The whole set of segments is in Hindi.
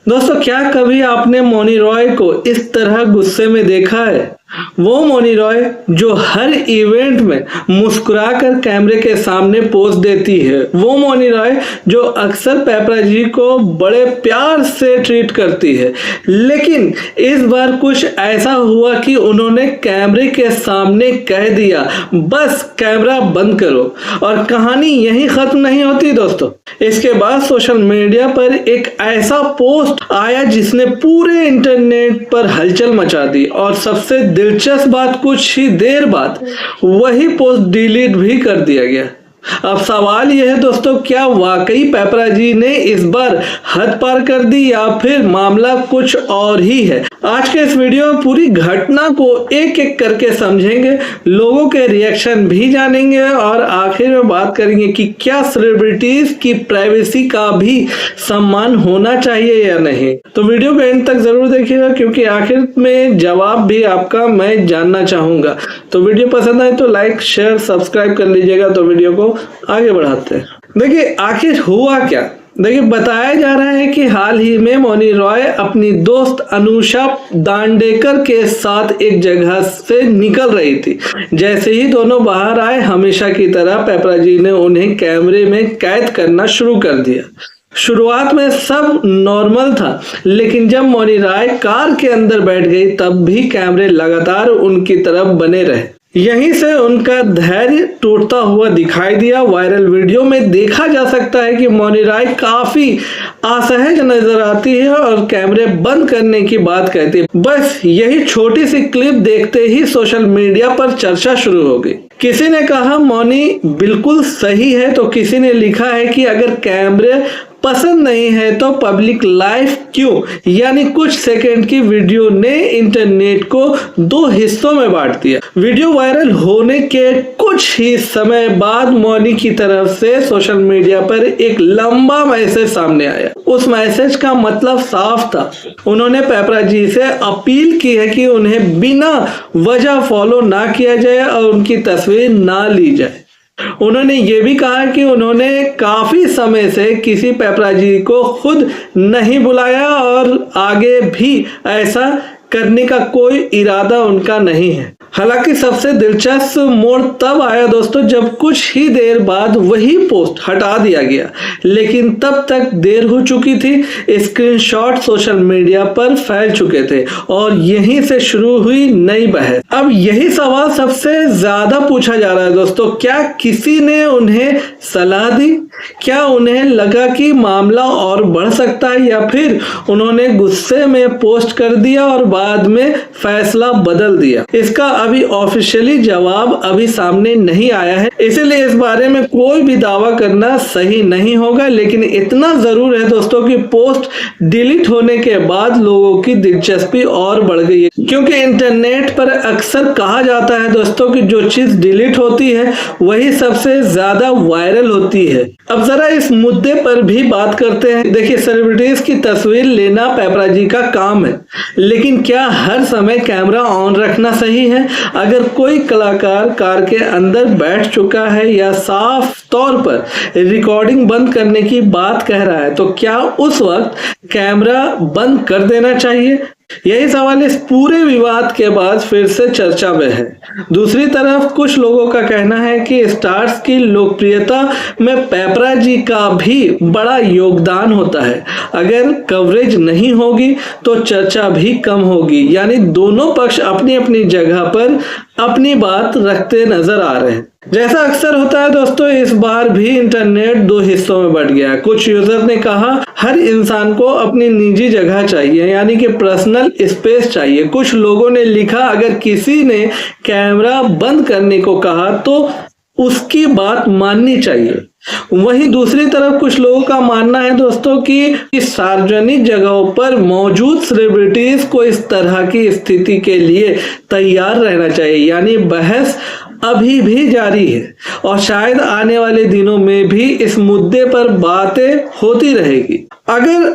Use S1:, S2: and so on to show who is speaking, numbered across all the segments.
S1: दोस्तों, क्या कभी आपने मौनी रॉय को इस तरह गुस्से में देखा है? वो मौनी रॉय जो हर इवेंट में मुस्कुराकर कैमरे के सामने पोज देती है, वो मौनी रॉय जो अक्सर पेपराजी को बड़े प्यार से ट्रीट करती है। लेकिन इस बार कुछ ऐसा हुआ कि उन्होंने कैमरे के सामने कह दिया, बस कैमरा बंद करो। और कहानी यहीं खत्म नहीं होती दोस्तों। इसके बाद सोशल मीडिया पर एक ऐसा पोस्ट आया जिसने पूरे इंटरनेट पर हलचल मचा दी, और सबसे दिलचस्प बात, कुछ ही देर बाद वही पोस्ट डिलीट भी कर दिया गया। अब सवाल यह है दोस्तों, क्या वाकई पेपराजी ने इस बार हद पार कर दी या फिर मामला कुछ और ही है? आज के इस वीडियो में पूरी घटना को एक एक करके समझेंगे, लोगों के रिएक्शन भी जानेंगे और आखिर में बात करेंगे कि क्या सेलिब्रिटीज की प्राइवेसी का भी सम्मान होना चाहिए या नहीं। तो वीडियो को एंड तक जरूर देखिएगा, क्योंकि आखिर में जवाब भी आपका मैं जानना चाहूंगा। तो वीडियो पसंद आए तो लाइक, शेयर, सब्सक्राइब कर लीजिएगा। तो वीडियो को आगे बढ़ाते हैं। देखिए आखिर हुआ क्या। देखिए, बताया जा रहा है कि हाल ही में मौनी रॉय अपनी दोस्त अनुषा दांडेकर के साथ एक जगह से निकल रही थी। जैसे ही दोनों बाहर आए, हमेशा की तरह पेपराजी ने उन्हें कैमरे में कैद करना शुरू कर दिया। शुरुआत में सब नॉर्मल था, लेकिन जब मौनी रॉय कार के अंदर बैठ गई, तब भी कैमरे लगातार उनकी तरफ बने रहे। यहीं से उनका धैर्य टूटता हुआ दिखाई दिया। वायरल वीडियो में देखा जा सकता है कि मौनी रॉय काफी असहज नजर आती है और कैमरे बंद करने की बात कहती है। बस यही छोटी सी क्लिप देखते ही सोशल मीडिया पर चर्चा शुरू हो गई। किसी ने कहा मौनी बिल्कुल सही है, तो किसी ने लिखा है कि अगर कैमरे पसंद नहीं है तो पब्लिक लाइफ क्यों? यानी कुछ सेकंड की वीडियो ने इंटरनेट को दो हिस्सों में बांट दिया। वीडियो वायरल होने के कुछ ही समय बाद मौनी की तरफ से सोशल मीडिया पर एक लंबा मैसेज सामने आया। उस मैसेज का मतलब साफ था। उन्होंने पेपराजी से अपील की है कि उन्हें बिना वजह फॉलो ना किया जाए और उनकी तस्वीर ना ली जाए। उन्होंने ये भी कहा कि उन्होंने काफी समय से किसी पेपराजी को खुद नहीं बुलाया और आगे भी ऐसा करने का कोई इरादा उनका नहीं है। हालांकि सबसे दिलचस्प मोड़ तब आया दोस्तों, जब कुछ ही देर बाद वही पोस्ट हटा दिया गया, लेकिन तब तक देर हो चुकी थी। स्क्रीनशॉट सोशल मीडिया पर फैल चुके थे और यहीं से शुरू हुई नई बहस। अब यही सवाल सबसे ज्यादा पूछा जा रहा है दोस्तों, क्या किसी ने उन्हें सलाह दी? क्या उन्हें लगा कि मामला और बढ़ सकता है, या फिर उन्होंने गुस्से में पोस्ट कर दिया और बाद में फैसला बदल दिया? इसका अभी ऑफिशियली जवाब अभी सामने नहीं आया है, इसलिए इस बारे में कोई भी दावा करना सही नहीं होगा। लेकिन इतना जरूर है दोस्तों कि पोस्ट डिलीट होने के बाद लोगों की दिलचस्पी और बढ़ गई है, क्योंकि इंटरनेट पर अक्सर कहा जाता है दोस्तों कि जो चीज डिलीट होती है वही सबसे ज्यादा वायरल होती है। अब जरा इस मुद्दे पर भी बात करते हैं। देखिए, सेलिब्रिटीज की तस्वीर लेना पेपराजी का काम है, लेकिन क्या हर समय कैमरा ऑन रखना सही है? अगर कोई कलाकार कार के अंदर बैठ चुका है या साफ तौर पर रिकॉर्डिंग बंद करने की बात कह रहा है, तो क्या उस वक्त कैमरा बंद कर देना चाहिए? यही सवाल इस पूरे विवाद के बाद फिर से चर्चा में है। दूसरी तरफ कुछ लोगों का कहना है कि स्टार्स की लोकप्रियता में पेपराजी का भी बड़ा योगदान होता है। अगर कवरेज नहीं होगी तो चर्चा भी कम होगी। यानी दोनों पक्ष अपनी अपनी जगह पर अपनी बात रखते नजर आ रहे हैं। जैसा अक्सर होता है दोस्तों, इस बार भी इंटरनेट दो हिस्सों में बंट गया है। कुछ यूजर ने कहा हर इंसान को अपनी निजी जगह चाहिए, यानी कि पर्सनल स्पेस चाहिए। कुछ लोगों ने लिखा अगर किसी ने कैमरा बंद करने को कहा तो उसकी बात माननी चाहिए। वहीं दूसरी तरफ कुछ लोगों का मानना है दोस्तों कि सार्वजनिक जगहों पर मौजूद सेलिब्रिटीज को इस तरह की स्थिति के लिए तैयार रहना चाहिए। यानी बहस अभी भी जारी है और शायद आने वाले दिनों में भी इस मुद्दे पर बातें होती रहेगी। अगर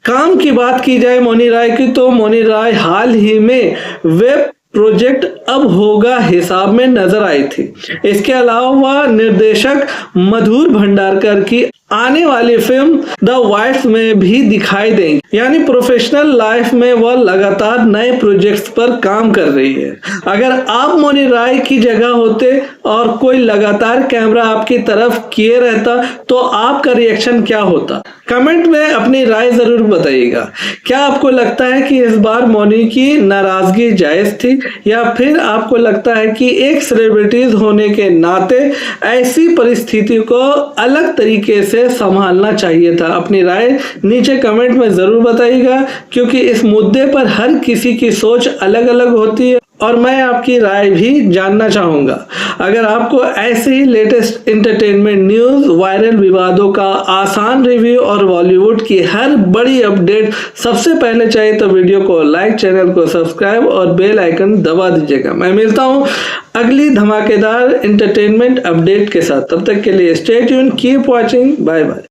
S1: काम की बात की जाए मौनी रॉय की, तो मौनी रॉय हाल ही में वेब प्रोजेक्ट अब होगा हिसाब में नजर आई थी। इसके अलावा निर्देशक मधुर भंडारकर की आने वाली फिल्म द वाइट्स में भी दिखाई देंगी। यानी प्रोफेशनल लाइफ में वह लगातार नए प्रोजेक्ट्स पर काम कर रही है। अगर आप मौनी रॉय की जगह होते और कोई लगातार कैमरा आपकी तरफ किए रहता तो आपका रिएक्शन क्या होता? कमेंट में अपनी राय जरूर बताइएगा। क्या आपको लगता है कि इस बार मौनी की नाराजगी जायज थी, या फिर आपको लगता है कि एक सेलिब्रिटीज होने के नाते ऐसी परिस्थिति को अलग तरीके से संभालना चाहिए था? अपनी राय नीचे कमेंट में जरूर बताइएगा, क्योंकि इस मुद्दे पर हर किसी की सोच अलग अलग होती है और मैं आपकी राय भी जानना चाहूंगा। अगर आपको ऐसे ही लेटेस्ट एंटरटेनमेंट न्यूज, वायरल विवादों का आसान रिव्यू और बॉलीवुड की हर बड़ी अपडेट सबसे पहले चाहिए तो वीडियो को लाइक, चैनल को सब्सक्राइब और बेल आइकन दबा दीजिएगा। मैं मिलता हूं अगली धमाकेदार एंटरटेनमेंट अपडेट के साथ। तब तक के लिए stay tune, keep watching, bye bye.